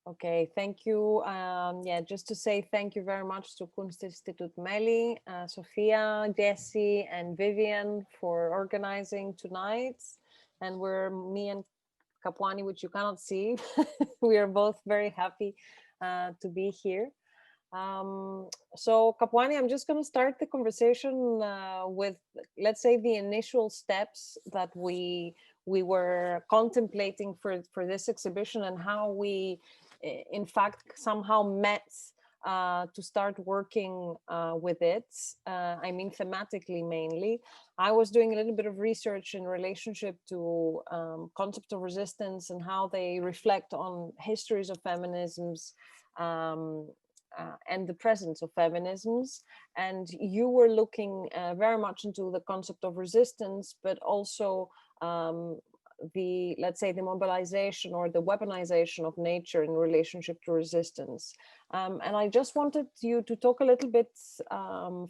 Okay, thank you. Yeah, just to say thank you very much to Kunstinstitut Meli, Sophia, Jesse, and Vivian for organizing tonight. And me and Kapwani, which you cannot see, we are both very happy to be here. Um, so Kapwani, I'm just going to start the conversation with, let's say, the initial steps that we were contemplating for this exhibition and how we, in fact, somehow met to start working with it. I mean, thematically mainly. I was doing a little bit of research in relationship to concept of resistance and how they reflect on histories of feminisms. And the presence of feminisms, and you were looking very much into the concept of resistance, but also let's say the mobilization or the weaponization of nature in relationship to resistance. And I just wanted you to talk a little bit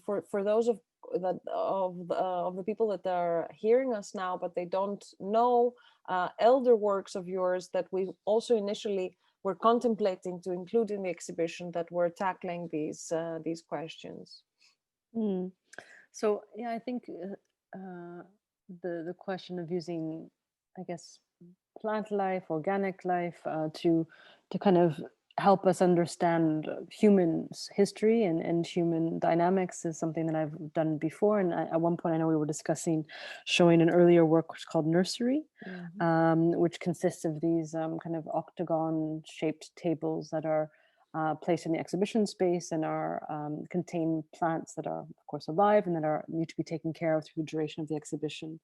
for those of the people that are hearing us now, but they don't know elder works of yours that we also initially we're contemplating to include in the exhibition that we're tackling these questions. Mm. So yeah, I think the question of using, I guess, plant life, organic life, to kind of help us understand humans' history and human dynamics is something that I've done before. And at one point, I know we were discussing showing an earlier work which is called Nursery, which consists of these kind of octagon-shaped tables that are placed in the exhibition space and are contain plants that are, of course, alive and that are need to be taken care of through the duration of the exhibition.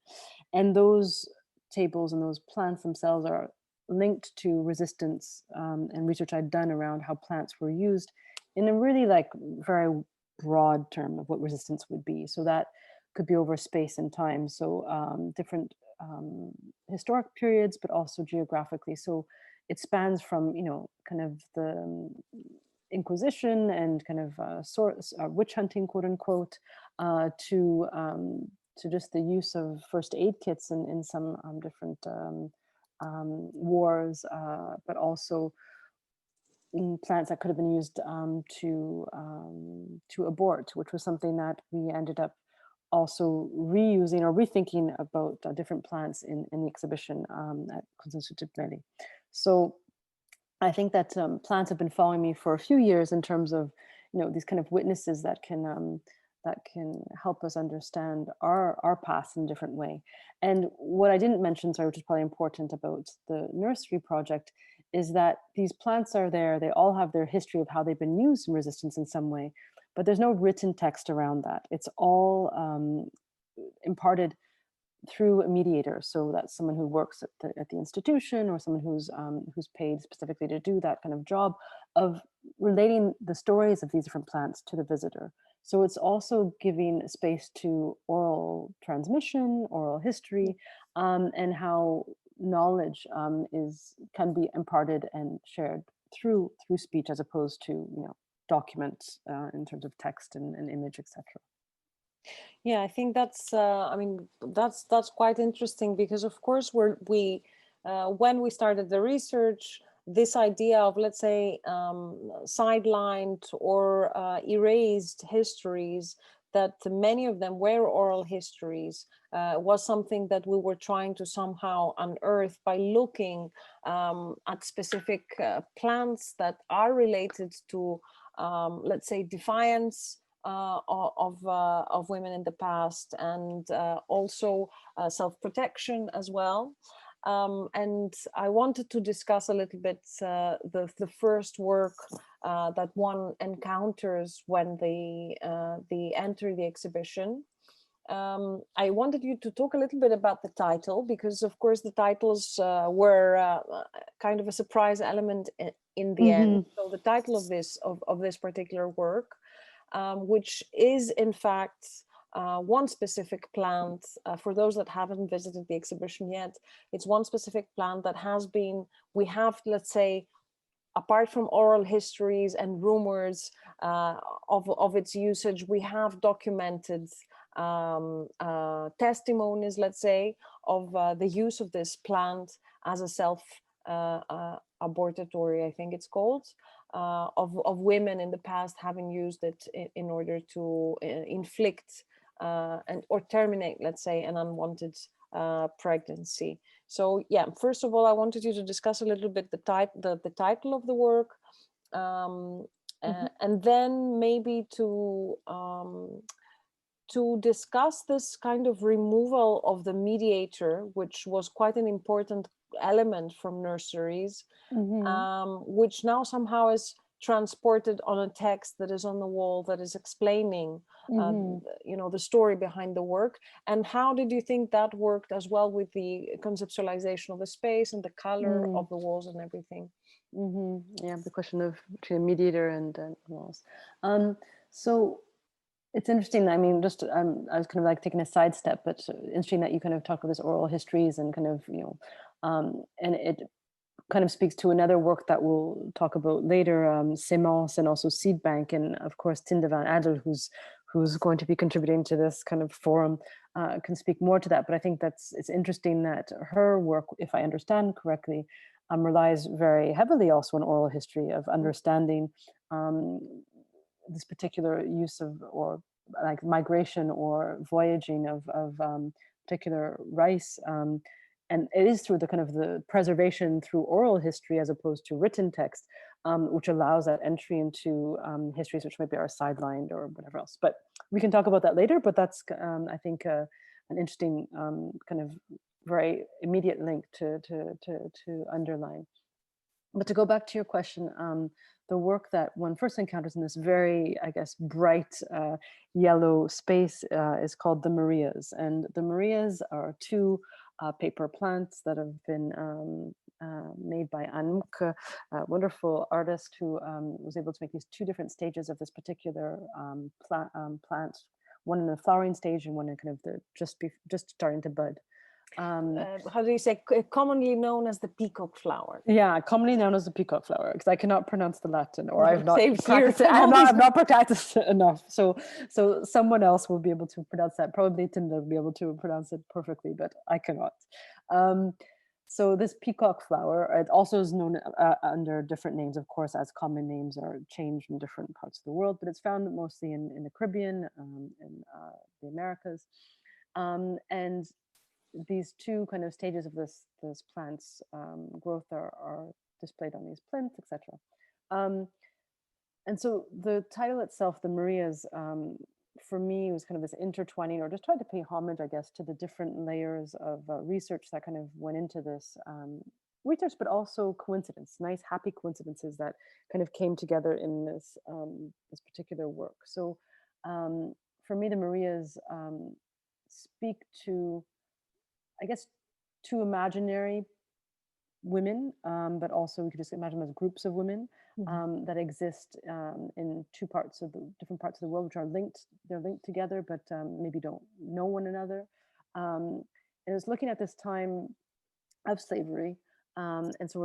And those tables and those plants themselves are linked to resistance and research I'd done around how plants were used in a really like very broad term of what resistance would be. So that could be over space and time. So different historic periods, but also geographically. So it spans from, you know, kind of the Inquisition and kind of witch hunting, quote unquote, to just the use of first aid kits in some different wars, but also plants that could have been used to abort, which was something that we ended up also reusing or rethinking about different plants in the exhibition at Kunstinstitut Meli. So I think that plants have been following me for a few years in terms of, you know, these kind of witnesses that can help us understand our past in a different way. And what I didn't mention, sorry, which is probably important about the nursery project, is that these plants are there. They all have their history of how they've been used in resistance in some way, but there's no written text around that. It's all imparted through a mediator. So that's someone who works at the institution or someone who's paid specifically to do that kind of job of relating the stories of these different plants to the visitor. So it's also giving space to oral transmission, oral history, and how knowledge can be imparted and shared through speech as opposed to, you know, documents in terms of text and image, etc. Yeah, I think that's I mean that's quite interesting because of course when we started the research, this idea of, let's say, sidelined or erased histories, that many of them were oral histories, was something that we were trying to somehow unearth by looking at specific plants that are related to, let's say, defiance of women in the past, and also self-protection as well. And I wanted to discuss a little bit the first work that one encounters when they enter the exhibition. I wanted you to talk a little bit about the title, because of course the titles were kind of a surprise element in the end. So the title of this particular work, which is in fact one specific plant. For those that haven't visited the exhibition yet, it's one specific plant that we have, let's say, apart from oral histories and rumors of its usage, we have documented testimonies, let's say, of the use of this plant as a abortatory, I think it's called, of women in the past having used it in order to inflict and or terminate, let's say, an unwanted pregnancy. So yeah, first of all, I wanted you to discuss a little bit the title of the work, and then maybe to discuss this kind of removal of the mediator, which was quite an important element from nurseries, which now somehow is transported on a text that is on the wall that is explaining the story behind the work. And how did you think that worked as well with the conceptualization of the space and the color of the walls and everything? Yeah, the question of between mediator and walls. So it's interesting. I mean, just I was kind of like taking a sidestep, but interesting that you kind of talk about this oral histories and kind of and it kind of speaks to another work that we'll talk about later, Semence and also Seed Bank, and of course Tinde van Adel, who's going to be contributing to this kind of forum, can speak more to that. But I think it's interesting that her work, if I understand correctly, relies very heavily also on oral history of understanding this particular use of, or like migration or voyaging of particular rice. And it is through the kind of the preservation through oral history as opposed to written text, which allows that entry into histories which maybe are sidelined or whatever else. But we can talk about that later. But that's, I think, an interesting kind of very immediate link to underline. But to go back to your question, the work that one first encounters in this very, I guess, bright yellow space is called the Marias. And the Marias are two paper plants that have been made by Anouk, a wonderful artist who was able to make these two different stages of this particular plant, one in the flowering stage and one in kind of the just starting to bud. How do you say, commonly known as the peacock flower? Yeah, commonly known as the peacock flower, because I cannot pronounce the Latin, or I've not Same practiced here. it. I've not practiced it enough. So someone else will be able to pronounce that. Probably Tinder will be able to pronounce it perfectly, but I cannot. So this peacock flower, it also is known under different names, of course, as common names are changed in different parts of the world, but it's found mostly in the Caribbean, in the Americas, and these two kind of stages of this plant's growth are displayed on these plinths, etc. And so the title itself, the Marias, for me was kind of this intertwining, or just trying to pay homage, I guess, to the different layers of research that kind of went into this research, but also coincidence, nice, happy coincidences that kind of came together in this this particular work. So for me, the Marias speak to, I guess, two imaginary women, but also we could just imagine them as groups of women that exist in two parts of the different parts of the world, which are linked. They're linked together, but maybe don't know one another. And it's looking at this time of slavery, and so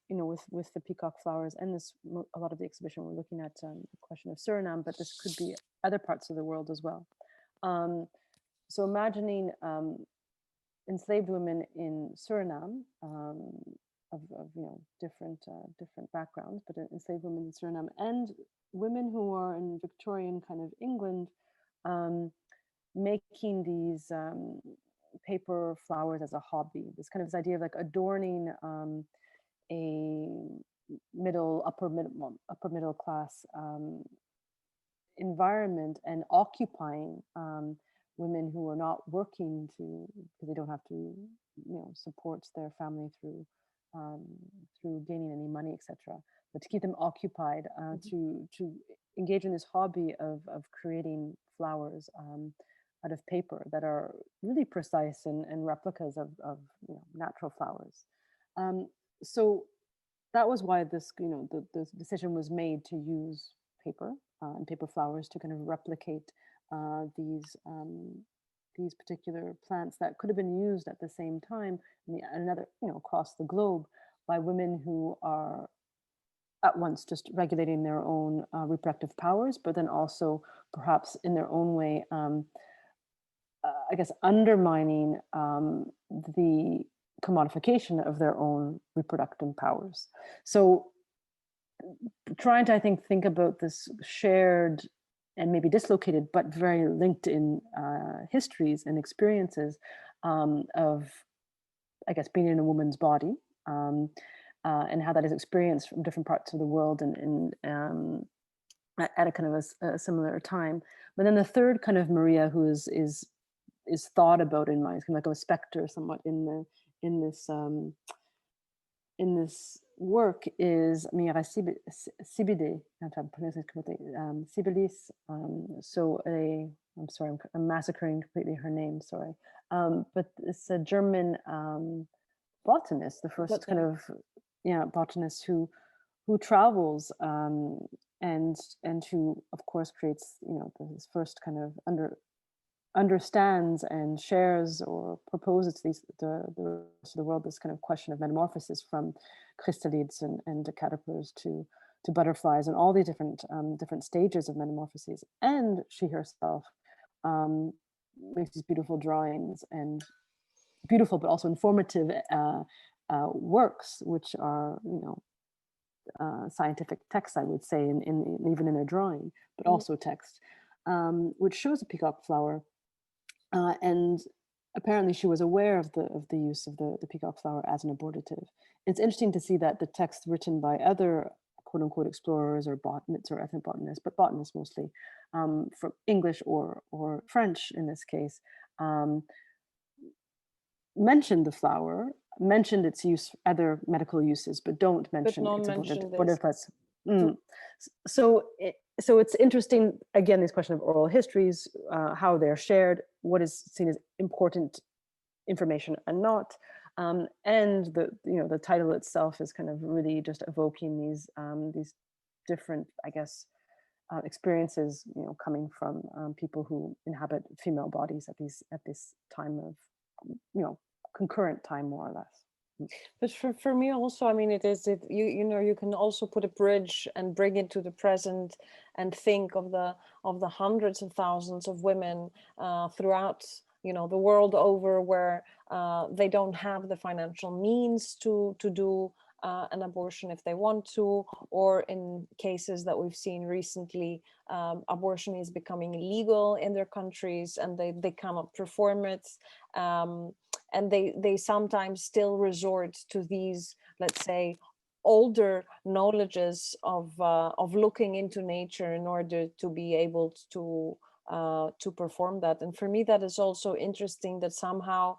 we're, with the peacock flowers and this, a lot of the exhibition, we're looking at the question of Suriname, but this could be other parts of the world as well. So imagining enslaved women in Suriname, of different backgrounds, but enslaved women in Suriname, and women who are in Victorian kind of England, making these paper flowers as a hobby. This kind of this idea of like adorning a upper middle class environment, and occupying women who are not working because they don't have to support their family through gaining any money, etc. But to keep them occupied, to engage in this hobby of creating flowers out of paper that are really precise and replicas of natural flowers. So that was why this the decision was made to use paper and paper flowers to kind of replicate these particular plants that could have been used at the same time another across the globe by women who are at once just regulating their own reproductive powers, but then also perhaps in their own way, I guess, undermining the commodification of their own reproductive powers. So trying to, I think about this shared and maybe dislocated, but very linked in histories and experiences of, I guess, being in a woman's body, and how that is experienced from different parts of the world, and at a kind of a similar time. But then the third kind of Maria, who is thought about in mind, kind of like a specter somewhat in this work, is Mira Sibide, if I'm pronouncing it correctly, Sibilis. I'm sorry, I'm massacring completely her name, sorry. But it's a German botanist, the first kind of botanist who travels and who, of course, creates this first kind of understands and shares or proposes to the rest of the world this kind of question of metamorphosis, from chrysalids and caterpillars to butterflies, and all these different stages of metamorphoses. And she herself makes these beautiful drawings, and beautiful but also informative works, which are scientific texts, I would say, in even in their drawing, but also text, which shows a peacock flower. And apparently she was aware of the use of the peacock flower as an abortive. It's interesting to see that the text written by other quote unquote explorers or botanists or ethnobotanists, but botanists mostly, from English or French in this case, mentioned the flower, mentioned its use, other medical uses, but don't mention its abortive place. So it's interesting, again, this question of oral histories, how they're shared, what is seen as important information and not, and the title itself is kind of really just evoking these different, I guess, experiences, coming from people who inhabit female bodies at this time of, concurrent time, more or less. But for me also, I mean, you can also put a bridge and bring it to the present and think of the hundreds of thousands of women throughout the world over, where they don't have the financial means to do an abortion if they want to, or in cases that we've seen recently, abortion is becoming illegal in their countries and they cannot perform it. And they sometimes still resort to these, let's say, older knowledges of looking into nature in order to be able to perform that. And for me, that is also interesting, that somehow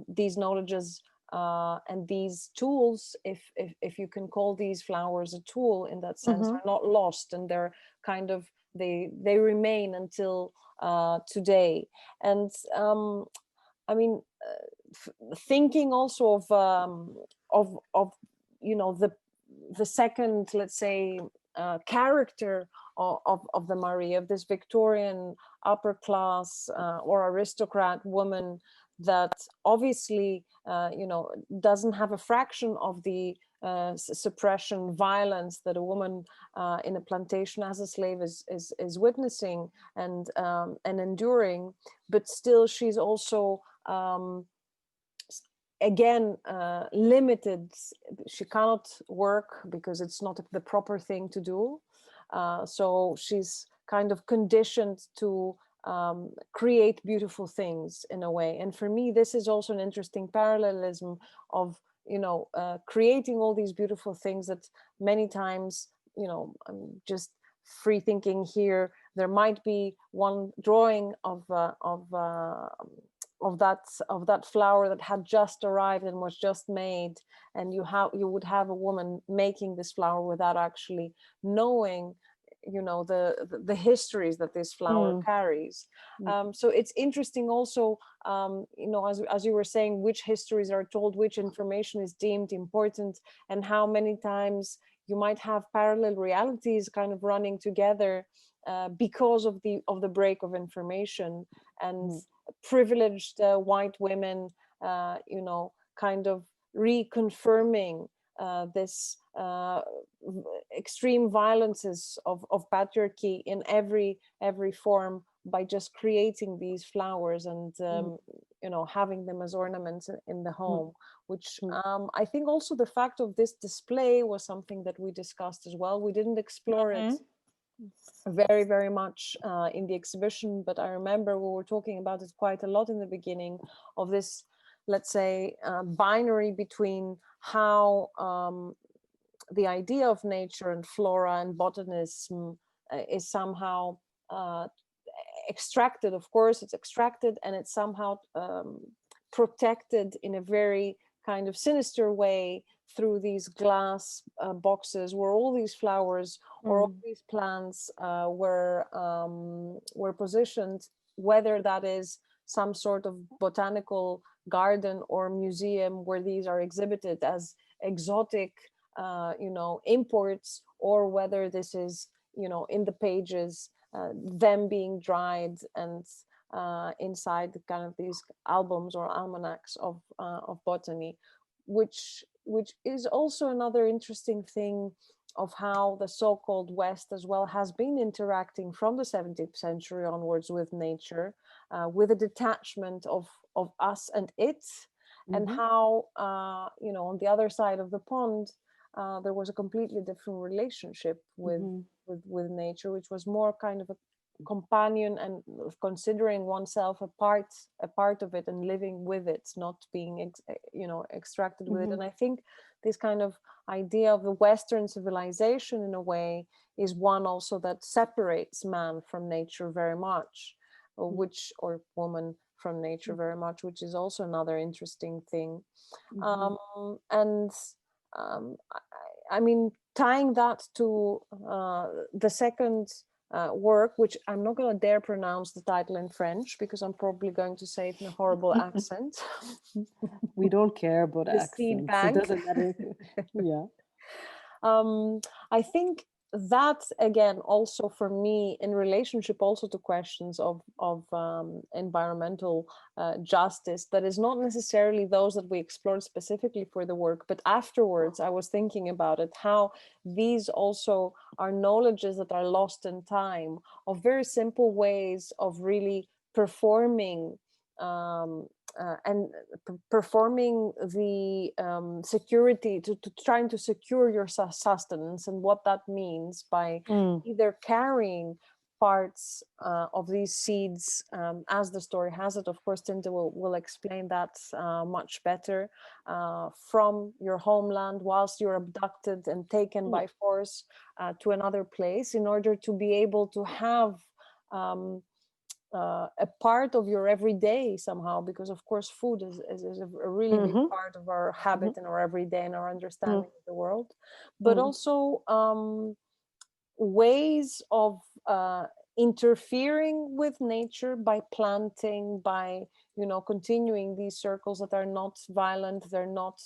these knowledges and these tools, if you can call these flowers a tool in that sense, are not lost, and they're kind of they remain until today. And I mean, thinking also of the second, let's say, character of the Marie, of this Victorian upper class or aristocrat woman that obviously doesn't have a fraction of the suppression, violence that a woman in a plantation as a slave is witnessing and enduring, but still she's also again limited. She cannot work because it's not the proper thing to do, so she's kind of conditioned to create beautiful things in a way. And for me, this is also an interesting parallelism of creating all these beautiful things that many times, I'm just free thinking here, there might be one drawing of that flower that had just arrived and was just made, and you would have a woman making this flower without actually knowing the histories that this flower carries. So it's interesting also, as you were saying, which histories are told, which information is deemed important, and how many times you might have parallel realities kind of running together because of the break of information, and privileged white women kind of reconfirming this extreme violences of patriarchy in every form by just creating these flowers. And having them as ornaments in the Mm. home, which Mm. I think also the fact of this display was something that we discussed as well. We didn't explore it very, very much in the exhibition, but I remember we were talking about it quite a lot in the beginning of this, let's say, binary between how the idea of nature and flora and botanism is somehow extracted. Of course, it's extracted, and it's somehow protected in a very kind of sinister way through these glass boxes where all these flowers or all these plants were positioned, whether that is some sort of botanical garden or museum where these are exhibited as exotic imports, or whether this is in the pages, them being dried and inside kind of these albums or almanacs of botany, which is also another interesting thing of how the so-called West as well has been interacting from the 17th century onwards with nature, with a detachment of us and it, and how on the other side of the pond there was a completely different relationship with nature, which was more kind of a companion and considering oneself a part of it and living with it, not being extracted with it. And I think this kind of idea of the Western civilization in a way is one also that separates man from nature very much, or woman from nature very much, which is also another interesting thing. And I mean, tying that to the second work, which I'm not going to dare pronounce the title in French because I'm probably going to say it in a horrible accent. We don't care about The seed accents. bank. It doesn't matter. Yeah. I think that again also for me in relationship also to questions of environmental justice, that is not necessarily those that we explored specifically for the work, but afterwards I was thinking about it, how these also are knowledges that are lost in time, of very simple ways of really performing and performing the security to trying to secure your sustenance, and what that means by either carrying parts of these seeds, as the story has it. Of course, Tinta will explain that much better, from your homeland whilst you're abducted and taken by force to another place, in order to be able to have a part of your everyday somehow, because of course food is a really big part of our habit and our everyday and our understanding of the world, but also ways of interfering with nature by planting, by continuing these circles that are not violent, they're not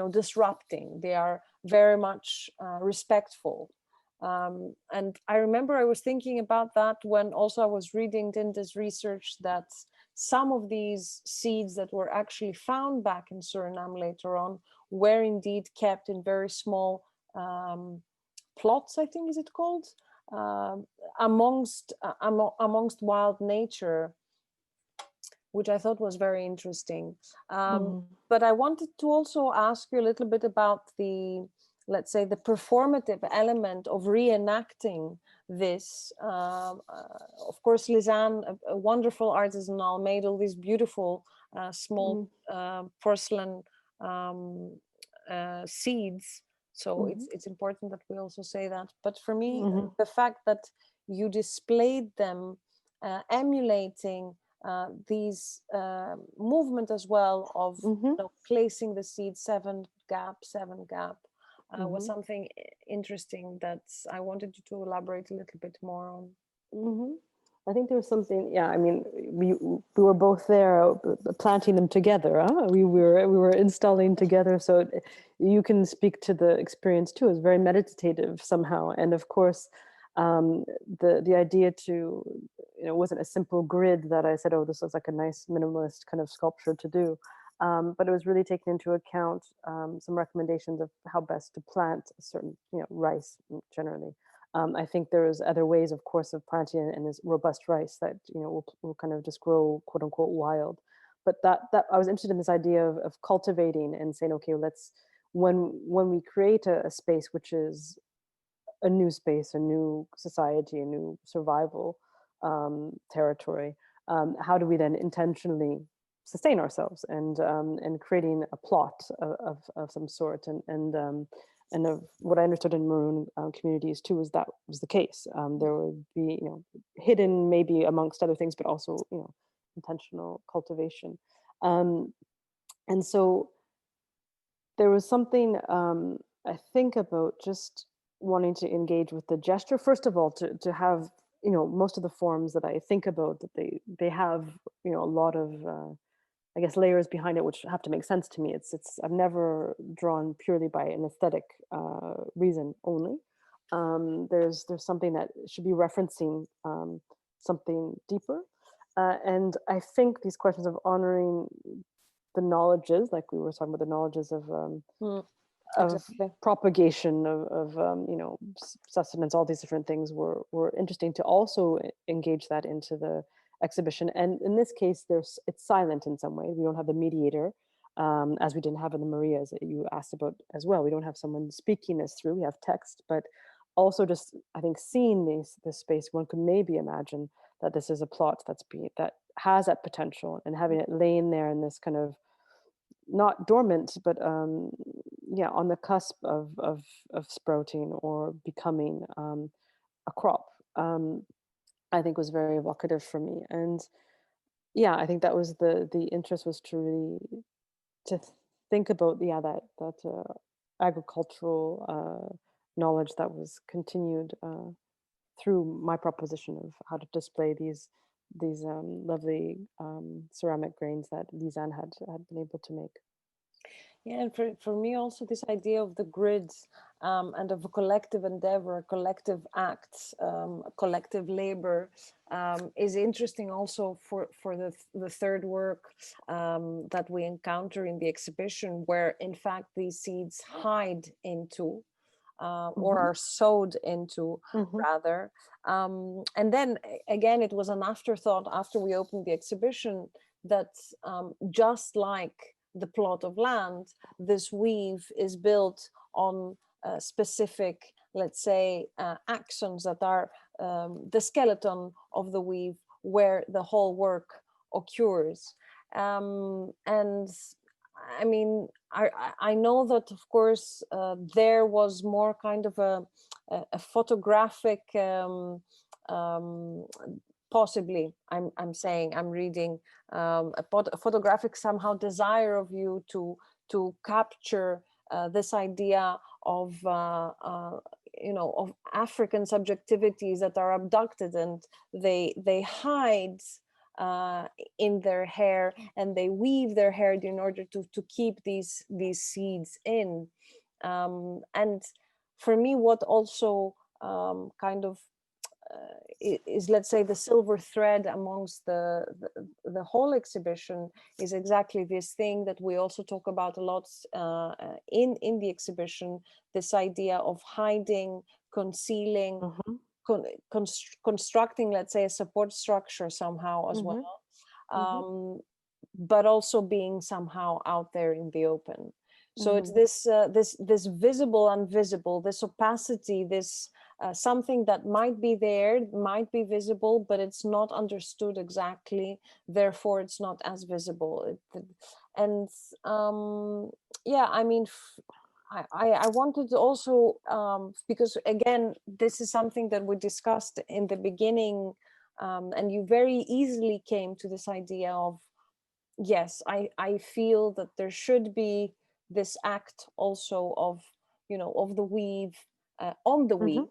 disrupting, they are very much respectful. And I remember I was thinking about that when also I was reading Tinta's research, that some of these seeds that were actually found back in Suriname later on were indeed kept in very small plots, I think is it called, amongst wild nature, which I thought was very interesting. But I wanted to also ask you a little bit about the, let's say, the performative element of reenacting this. Of course, Lisanne, a wonderful artisanal, made all these beautiful small porcelain seeds. So it's important that we also say that. But for me, the fact that you displayed them emulating these movement as well of placing the seed seven gap was something interesting that I wanted you to elaborate a little bit more on. I think there was something. Yeah, I mean, we were both there planting them together. Huh? We were installing together, so you can speak to the experience too. It's very meditative somehow, and of course, the idea to wasn't a simple grid that I said, oh, this was like a nice minimalist kind of sculpture to do, but it was really taking into account some recommendations of how best to plant a certain rice generally. I think there's other ways, of course, of planting and this robust rice that will kind of just grow quote unquote wild. But that I was interested in this idea of cultivating and saying, okay, let's when we create a space which is a new space, a new society, a new survival territory, how do we then intentionally sustain ourselves and creating a plot of some sort and of what I understood in Maroon communities too is that was the case. There would be hidden maybe amongst other things, but also intentional cultivation, um, and so there was something I think about just wanting to engage with the gesture. First of all, to have most of the forms that I think about that they have a lot of I guess layers behind it, which have to make sense to me. It's I've never drawn purely by an aesthetic reason only. There's something that should be referencing something deeper, and I think these questions of honoring the knowledges, like we were talking about the knowledges Mm, of exactly. propagation of sustenance, all these different things were interesting to also engage that into the exhibition. And in this case, it's silent in some way. We don't have the mediator, as we didn't have in the Marias that you asked about as well. We don't have someone speaking this through. We have text, but also just I think seeing this space, one could maybe imagine that this is a plot that has that potential, and having it laying there in this kind of not dormant, but yeah, on the cusp of sprouting or becoming a crop. I think was very evocative for me, and yeah, I think that was the interest was to really think about that agricultural knowledge that was continued through my proposition of how to display these lovely ceramic grains that Lisanne had been able to make. Yeah, and for me also this idea of the grid and of a collective endeavor, a collective act, a collective labor is interesting also for the third work that we encounter in the exhibition, where in fact these seeds hide into or Hmm. are sowed into Hmm. rather. And then again, it was an afterthought after we opened the exhibition that just like the plot of land, this weave is built on specific, let's say, axons that are the skeleton of the weave where the whole work occurs. And I mean, I know that of course there was more kind of a photographic, um, possibly I'm saying I'm reading a photographic somehow desire of you to capture this idea of of African subjectivities that are abducted and they hide uh, in their hair, and they weave their hair in order to keep these seeds in. And for me, what also kind of is, let's say, the silver thread amongst the whole exhibition is exactly this thing that we also talk about a lot in the exhibition, this idea of hiding, concealing, Hmm. constructing, let's say, a support structure somehow as Hmm. well, Hmm. but also being somehow out there in the open. So it's Hmm. this visible invisible, this opacity, this something that might be there, might be visible, but it's not understood exactly, therefore it's not as visible. And yeah, I mean, I wanted to also, because again, this is something that we discussed in the beginning, and you very easily came to this idea of, yes, I feel that there should be this act also of, of the weave, on the Hmm. weave,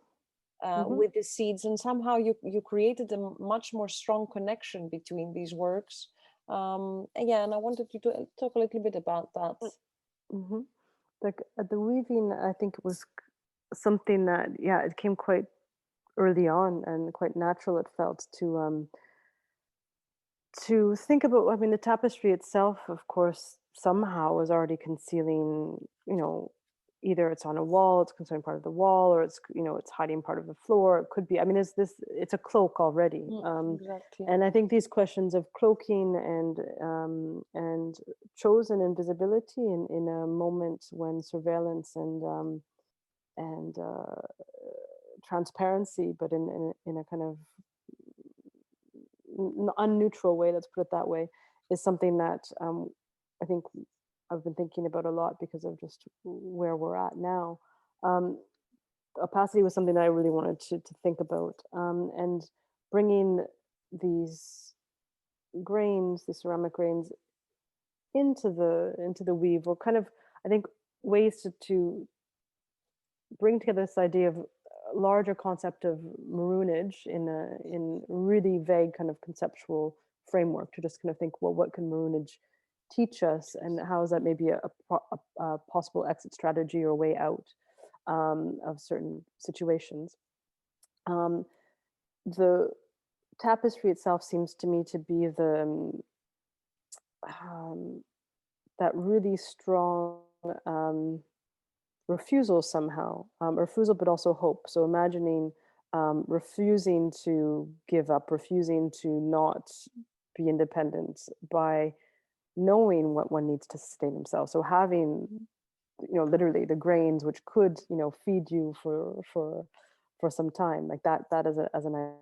Hmm. with the seeds, and somehow you created a much more strong connection between these works. And yeah, and I wanted you to talk a little bit about that. Hmm. Like the weaving, I think it was something that, yeah, it came quite early on and quite natural. It felt to think about. I mean, the tapestry itself, of course, somehow was already concealing, either it's on a wall, it's concealing part of the wall, or it's, it's hiding part of the floor. It could be, I mean, it's a cloak already. Exactly. And I think these questions of cloaking and chosen invisibility in a moment when surveillance and transparency, but in a kind of unneutral way, let's put it that way, is something that I think I've been thinking about a lot because of just where we're at now. Opacity was something that I really wanted to think about, and bringing these grains, these ceramic grains, into the weave, or kind of, I think, ways to bring together this idea of a larger concept of maroonage in really vague kind of conceptual framework, to just kind of think, well, what can maroonage teach us, and how is that maybe a possible exit strategy or way out of certain situations. The tapestry itself seems to me to be that really strong refusal somehow, refusal, but also hope. So imagining refusing to give up, refusing to not be independent by knowing what one needs to sustain himself. So having, literally the grains which could, feed you for some time, like that as an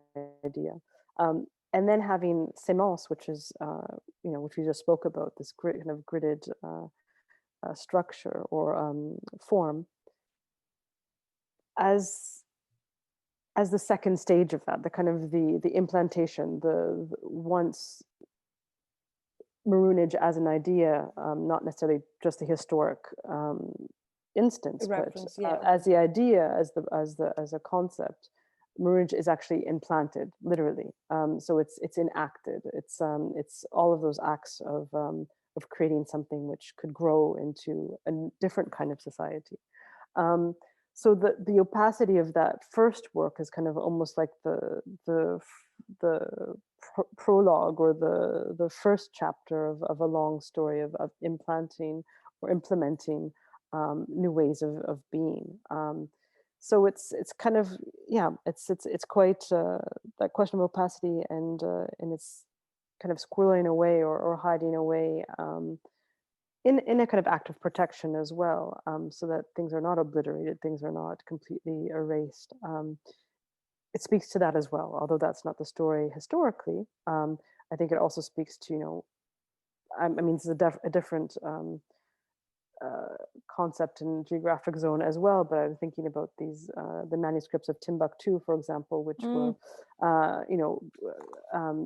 idea. And then having semence, which is, which we just spoke about, this kind of gridded structure or form, as the second stage of that, the kind of the implantation, the once maroonage as an idea, not necessarily just a historic instance, Reference, but yeah. as the idea, as a concept, maroonage is actually implanted, literally. So it's enacted. It's all of those acts of creating something which could grow into a different kind of society. So the opacity of that first work is kind of almost like the prologue, or the first chapter of a long story of implanting or implementing new ways of being. So it's kind of, yeah, it's quite that question of opacity, and it's kind of squirreling away, or hiding away, in a kind of act of protection as well, so that things are not obliterated, things are not completely erased. It speaks to that as well, although that's not the story historically. I think it also speaks to, I mean, this is a different concept and geographic zone as well, but I'm thinking about these the manuscripts of Timbuktu, for example, which were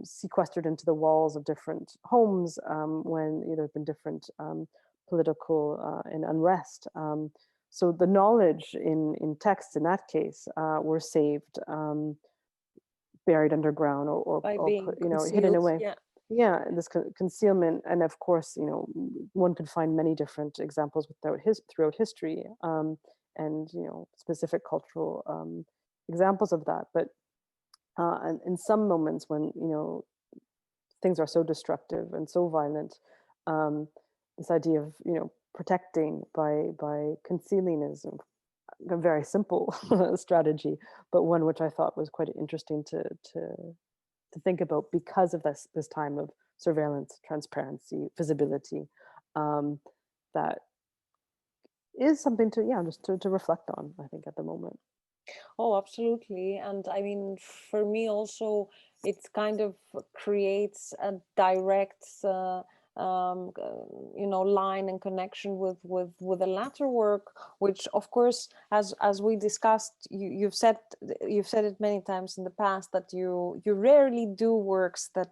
sequestered into the walls of different homes when there have been different political and unrest. So the knowledge in texts in that case were saved, buried underground, or being put, hidden away. yeah. Yeah, and this concealment, and of course, one could find many different examples throughout history, and specific cultural examples of that. But and in some moments when things are so destructive and so violent, this idea of protecting by concealing is a very simple strategy, but one which I thought was quite interesting to think about, because of this time of surveillance, transparency, visibility, that is something to, yeah, just to reflect on, I think, at the moment. Oh, absolutely. And I mean, for me also, it kind of creates a direct, line and connection with the latter work, which, of course, as we discussed, you've said it many times in the past that you rarely do works that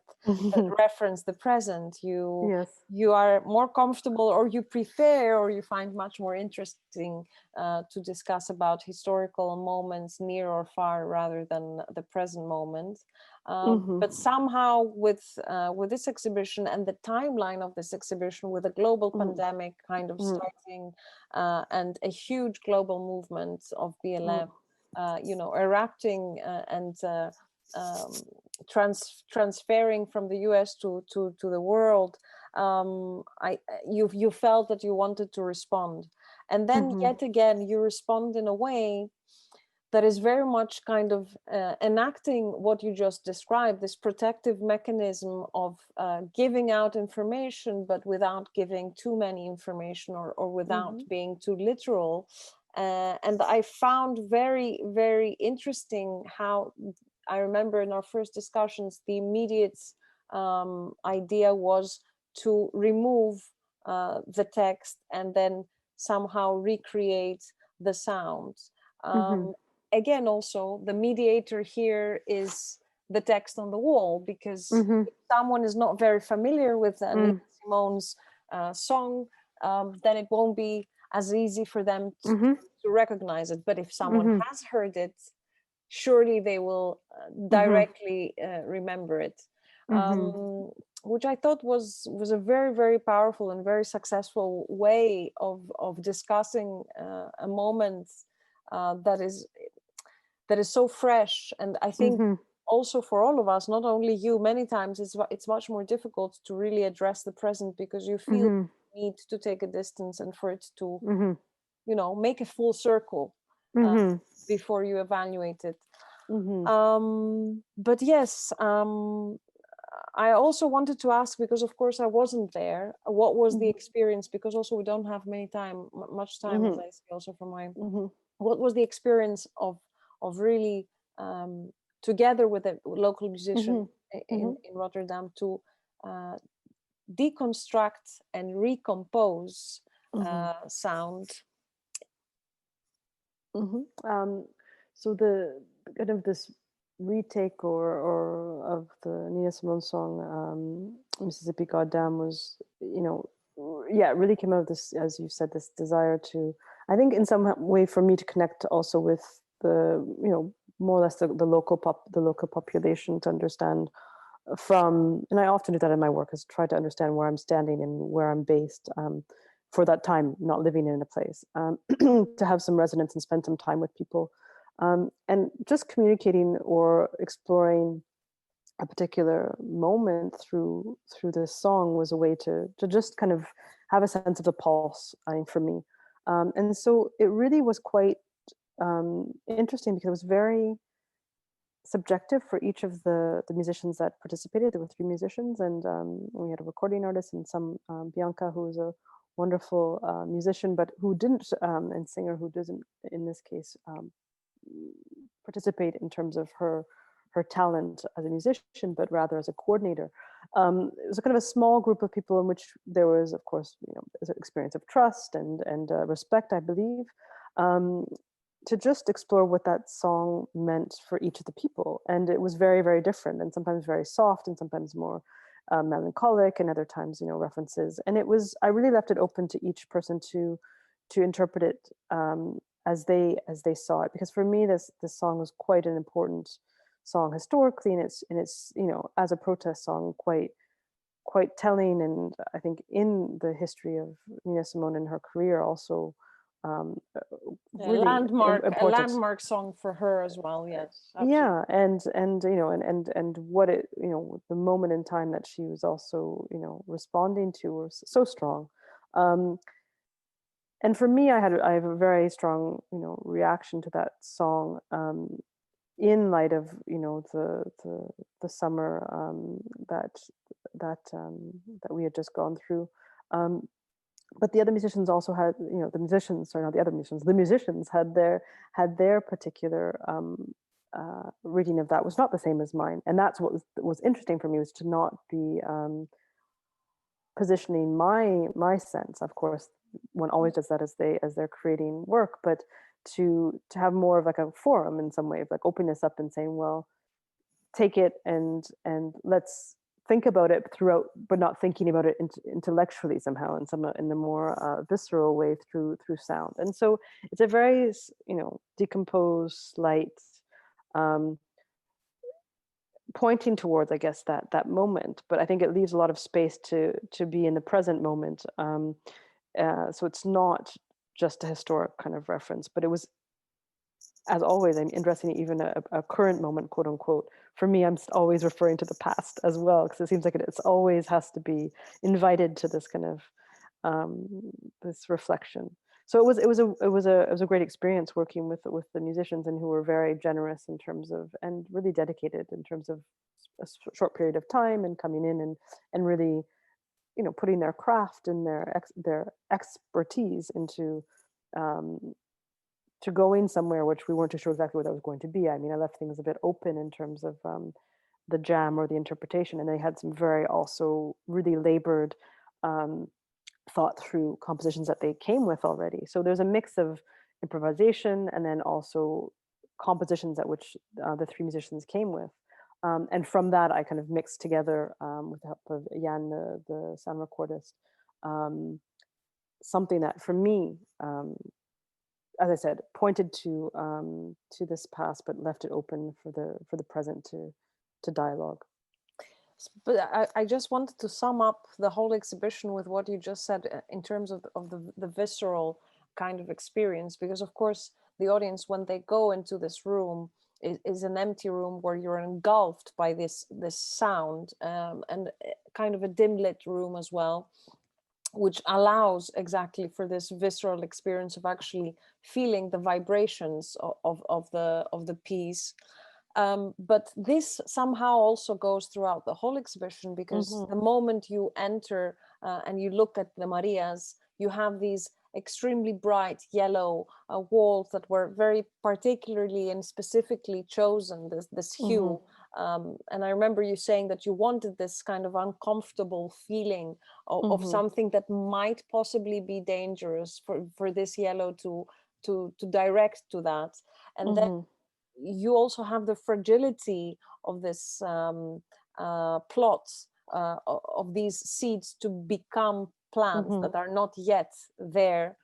reference the present. Yes. You are more comfortable, or you prefer, or you find much more interesting to discuss about historical moments near or far, rather than the present moment. But somehow with this exhibition and the timeline of this exhibition, with a global pandemic kind of starting, and a huge global movement of BLM, erupting, and transferring from the US to the world, you felt that you wanted to respond. And then yet again, you respond in a way that is very much kind of enacting what you just described, this protective mechanism of giving out information, but without giving too many information, or without being too literal. And I found very, very interesting how, I remember in our first discussions, the immediate idea was to remove the text and then somehow recreate the sounds. Again, also, the mediator here is the text on the wall, because if someone is not very familiar with Nina Simone's song, then it won't be as easy for them to recognize it. But if someone has heard it, surely they will directly remember it. Which I thought was a very, very powerful and very successful way of discussing a moment that is so fresh. And I think also for all of us, not only you, many times it's much more difficult to really address the present, because you feel the need to take a distance and for it to, you know, make a full circle before you evaluate it. But yes, I also wanted to ask, because of course I wasn't there, what was the experience? Because also we don't have much time, as I see also from my, what was the experience of really together with a local musician in Rotterdam to deconstruct and recompose sound? So the kind of this retake or of the Nina Simone song Mississippi Goddamn was, you know, yeah, it really came out of this, as you said, this desire to, I think in some way for me to connect also with the, you know, more or less the local population, to understand from, and I often do that in my work, is try to understand where I'm standing and where I'm based for that time, not living in a place, to have some resonance and spend some time with people, and just communicating or exploring a particular moment through this song was a way to just kind of have a sense of the pulse, I think, for me. And so it really was quite interesting, because it was very subjective for each of the musicians that participated. There were 3 musicians, and we had a recording artist and some Bianca, who was a wonderful musician, but who didn't, and singer, who doesn't in this case participate in terms of her talent as a musician, but rather as a coordinator. It was a kind of a small group of people in which there was, of course, you know, an experience of trust and respect, I believe, to just explore what that song meant for each of the people. And it was very, very different, and sometimes very soft, and sometimes more melancholic, and other times, you know, references. And it was, I really left it open to each person to interpret it as they saw it, because for me this song was quite an important song historically, and it's you know, as a protest song, quite telling, and I think in the history of Nina Simone and her career also really A landmark song for her as well. Yes, absolutely. Yeah, and you know, and what it, you know, the moment in time that she was also, you know, responding to was so strong. And for me, I have a very strong, you know, reaction to that song, in light of, you know, the summer that we had just gone through. But the other musicians also had, you know, the musicians had their particular reading of that was not the same as mine, and that's what was interesting for me, was to not be positioning my sense. Of course, one always does that as they're creating work, but to have more of like a forum in some way, of like opening this up and saying, well, take it and let's think about it throughout, but not thinking about it intellectually somehow, in the more visceral way through sound. And so it's a very, you know, decomposed, light, pointing towards, I guess, that moment. But I think it leaves a lot of space to be in the present moment. So it's not just a historic kind of reference, but it was, as always, I'm interested in even a current moment, quote unquote. For me, I'm always referring to the past as well, because it seems like it's always has to be invited to this kind of this reflection. So it was a great experience working with the musicians, and who were very generous in terms of, and really dedicated in terms of short period of time, and coming in and really, putting their craft and their expertise into, um, to going somewhere which we weren't too sure exactly what that was going to be. I mean, I left things a bit open in terms of, the jam or the interpretation, and they had some very also really labored, um, thought through compositions that they came with already. So there's a mix of improvisation and then also compositions at which, the three musicians came with. And from that, I kind of mixed together, with the help of Jan, the sound recordist, um, something that for me, as I said, pointed to this past, but left it open for the present to dialogue. But I just wanted to sum up the whole exhibition with what you just said, in terms of the visceral kind of experience, because of course the audience, when they go into this room, is an empty room where you're engulfed by this sound, and kind of a dim lit room as well, which allows exactly for this visceral experience of actually feeling the vibrations of the piece. But this somehow also goes throughout the whole exhibition, because Mm-hmm. the moment you enter, and you look at the Marias, you have these extremely bright yellow walls that were very particularly and specifically chosen, this Mm-hmm. hue. And I remember you saying that you wanted this kind of uncomfortable feeling of Mm-hmm. something that might possibly be dangerous, for this yellow to direct to that. And then Mm-hmm. you also have the fragility of this, plots, of these seeds to become plants Mm-hmm. that are not yet there,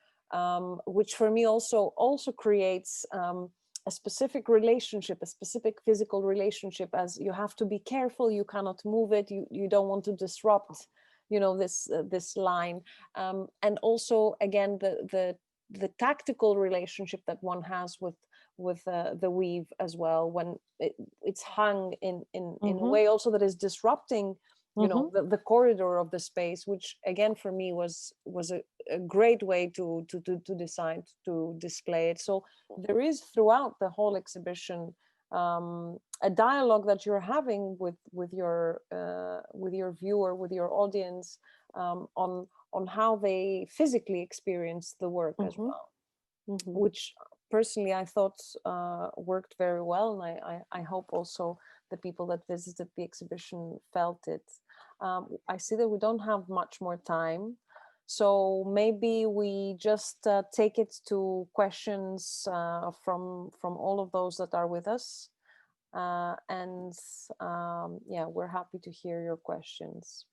which for me also creates, a specific relationship, a specific physical relationship, as you have to be careful, you cannot move it, you don't want to disrupt, this line, and also again the tactical relationship that one has with the weave as well, when it's hung in a Mm-hmm. way also that is disrupting, Mm-hmm. the corridor of the space, which again for me was a great way to decide to display it. So there is throughout the whole exhibition, a dialogue that you're having with your viewer, with your audience, on how they physically experience the work as Mm-hmm. well, Mm-hmm. which personally I thought worked very well, and I hope also the people that visited the exhibition felt it. I see that we don't have much more time, so maybe we just take it to questions from all of those that are with us, and yeah, we're happy to hear your questions.